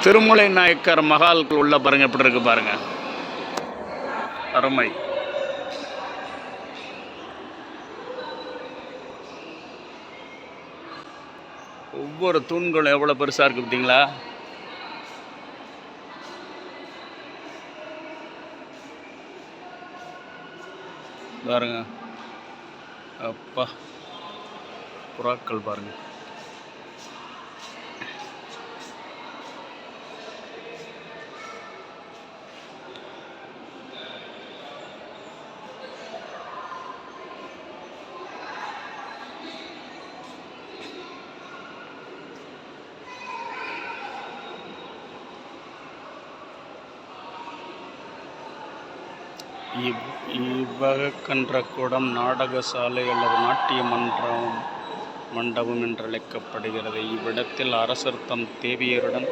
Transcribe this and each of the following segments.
திருமலை நாயக்கர் மகாலுக்கு உள்ள பாருங்க, எப்படி இருக்கு பாருங்க, அருமை. ஒவ்வொரு தூண்களும் எவ்வளோ பெருசாக இருக்குது பார்த்தீங்களா? பாருங்க, அப்பா, புறாக்கள் பாருங்க. இவ்வகக்கன்றக்கூடம் நாடகசாலை அல்லது நாட்டிய மண்டபம் என்றழைக்கப்படுகிறது. இவ்விடத்தில் அரசர் தம் தேவியருடன்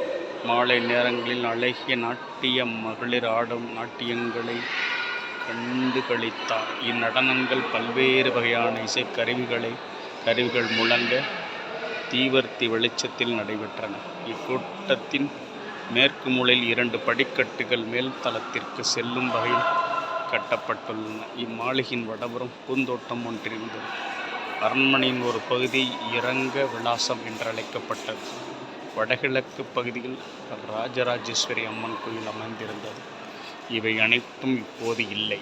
மாலை நேரங்களில் அழகிய நாட்டிய மகளிர் ஆடும் நாட்டியங்களை கண்டு களித்தார். இந்நடனங்கள் பல்வேறு வகையான இசைக்கருவிகள் முழங்க தீவர்த்தி வெளிச்சத்தில் நடைபெற்றன. இக்கூட்டத்தின் மேற்கு மூலையில் 2 படிக்கட்டுகள் மேல் தளத்திற்கு செல்லும் வகையில் கட்டப்பட்டுள்ளன. இம்மாளிகையின் வடபுறம் பூந்தோட்டம் ஒன்றிருந்தது. அரண்மனையின் ஒரு பகுதி இரங்க விலாசம் என்றழைக்கப்பட்டது. வடகிழக்கு பகுதியில் ராஜராஜேஸ்வரி அம்மன் கோயில் அமைந்திருந்தது. இவை அனைத்தும் இப்போது இல்லை.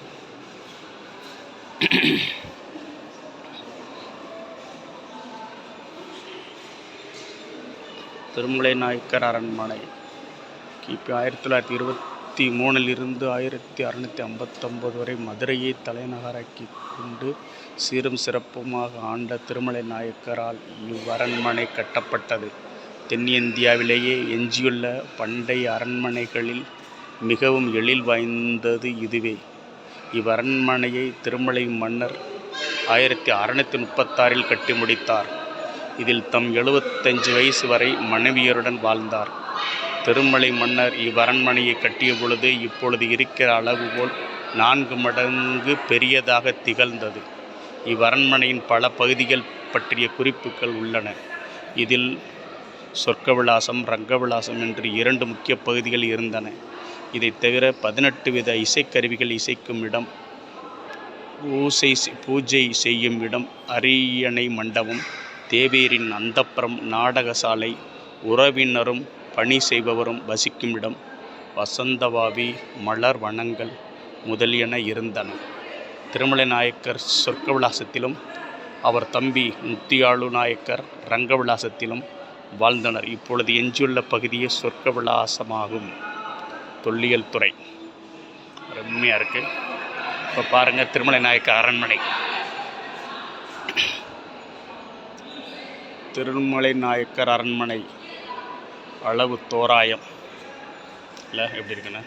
திருமலை நாயக்கர் அரண்மனை கிபி 1923 1659 வரை மதுரையை தலைநகராக்கி கொண்டு சீரும் சிறப்புமாக ஆண்ட திருமலை நாயக்கரால் இவ்வரண்மனை கட்டப்பட்டது. தென்னிந்தியாவிலேயே எஞ்சியுள்ள பண்டைய அரண்மனைகளில் மிகவும் எழில் வாய்ந்தது இதுவே. இவ்வரண்மனையை திருமலை மன்னர் 1636 கட்டி முடித்தார். இதில் தம் 75 வயசு வரை மனைவியருடன் வாழ்ந்தார். திருமலை மன்னர் இவ்வரண்மனையை கட்டிய பொழுது இப்பொழுது இருக்கிற அளவு போல் 4 மடங்கு பெரியதாக திகழ்ந்தது. இவ்வரண்மனையின் பல பகுதிகள் பற்றிய குறிப்புகள் உள்ளன. இதில் சொர்க்கவிலாசம், ரங்கவிலாசம் என்று 2 முக்கிய பகுதிகள் இருந்தன. இதை தவிர 18 வித இசைக்கருவிகள் இசைக்கும் இடம், பூஜை செய்யும் இடம், அரியணை மண்டபம், தேவேரின் அந்தப்புரம், நாடகசாலை, உறவினரும் பணி செய்பவரும் வசிக்கும் இடம், வசந்தவாவி, மலர் வனங்கள் முதலியன இருந்தன. திருமலை நாயக்கர் சொர்க்கவிலாசத்திலும் அவர் தம்பி முத்தியாளு நாயக்கர் ரங்கவிலாசத்திலும் வாழ்ந்தனர். இப்பொழுது எஞ்சியுள்ள பகுதியே சொர்க்கவிலாசமாகும். தொல்லியல் துறை அருமையாக இருக்குது. இப்போ பாருங்கள், திருமலை நாயக்கர் அரண்மனை. திருமலை நாயக்கர் அரண்மனை அளவு தோராயம் இல்லை எப்படி இருக்குண்ணா?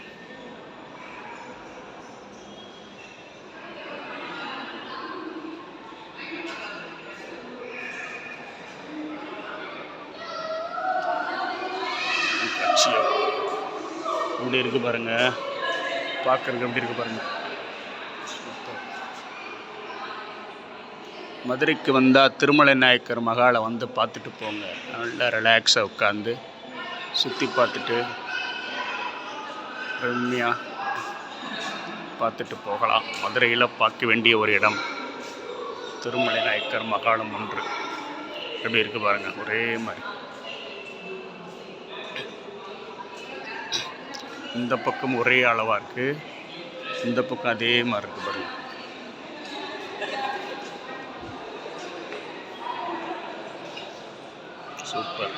எப்படி இருக்கு பாருங்க, பார்க்கறதுக்கு எப்படி இருக்கு பாருங்க. மதுரைக்கு வந்தால் திருமலை நாயக்கர் மகாலை வந்து பார்த்துட்டு போங்க. நல்லா ரிலாக்ஸாக உட்காந்து சுற்றி பார்த்துட்டு அருமையாக பார்த்துட்டு போகலாம். மதுரையில் பார்க்க வேண்டிய ஒரு இடம் திருமலை நாயக்கர் மகாலம் ஒன்று. எப்படி இருக்குது பாருங்கள், ஒரே மாதிரி. இந்த பக்கம் ஒரே அளவாக இருக்குது, இந்த பக்கம் அதே மாதிரி இருக்குது பாருங்கள். சூப்பர்,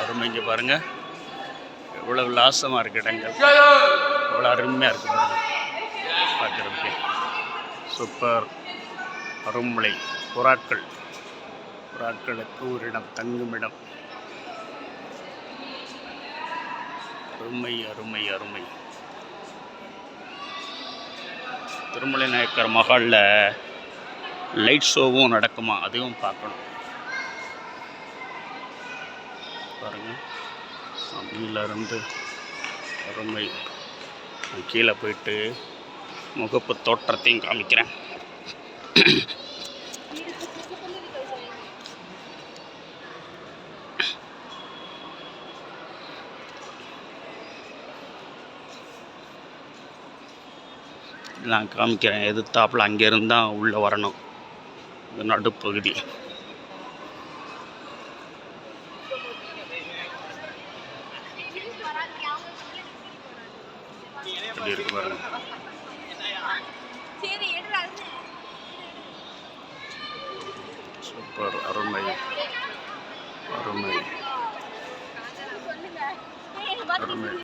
அருமைங்க பாருங்கள். எவ்வளோ விலாசமாக இருக்குது இடங்கள், எவ்வளோ அருமையாக இருக்குது பாருங்கள் பார்க்குறதுக்கு. சூப்பர், அருமலை. புறாக்களுக்கு ஒரு இடம், தங்கும் இடம். அருமை அருமை அருமை. திருமலை நாயக்கர் மகாலில் லைட் ஷோவும் நடக்குமா, அதையும் பார்க்கணும் பாருங்கள். அடியிலிருந்து அருமை. கீழே போயிட்டு முகப்பு தோற்றத்தையும் காமிக்கிறேன். நான் காமிக்கிறேன். எதிர்த்தாப்புல அங்கேருந்து தான் உள்ளே வரணும். இந்த நடுப்பகுதி. எப்படி இருக்கு பாருங்க. சூப்பர், அருமை அருமை அருமை.